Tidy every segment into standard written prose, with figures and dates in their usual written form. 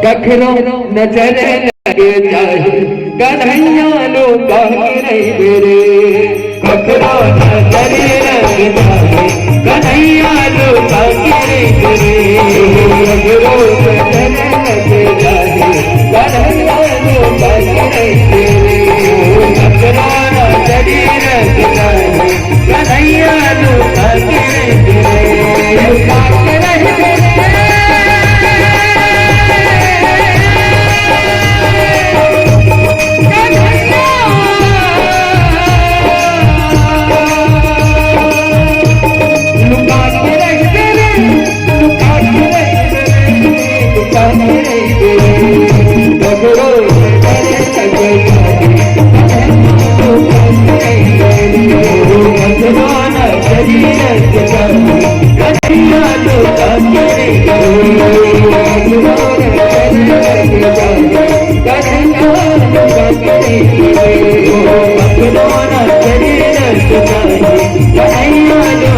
कखरो नजर लगे जाए कन्हैया लो काहे मेरे कखरो नजर लगे जाए कन्हैया लो काहे मेरे कखरो नजर लगे जाए कन्हैया लो काहे मेरे कखरो नजर लगे जाए कन्हैया लो काहे कखरो नजर लगे जाए कन्हैया लो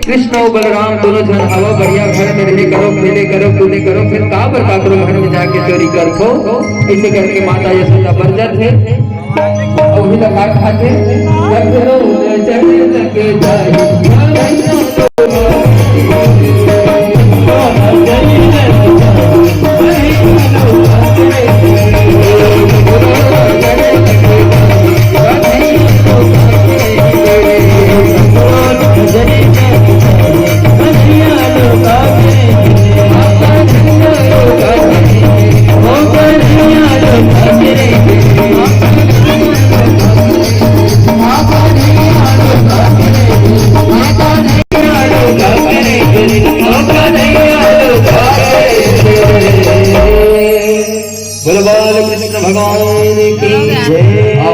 कृष्ण और बलराम दोनों जन हवा बढ़िया घर में रहे करो, खेले करो, कूदे करो, फिर का बरका करो घर में जाके चोरी कर खो। ऐसे करके माता यशोदा बरजत है और वही लगा खाते करो नजर लगे बोल बाल कृष्ण भगवान की जय।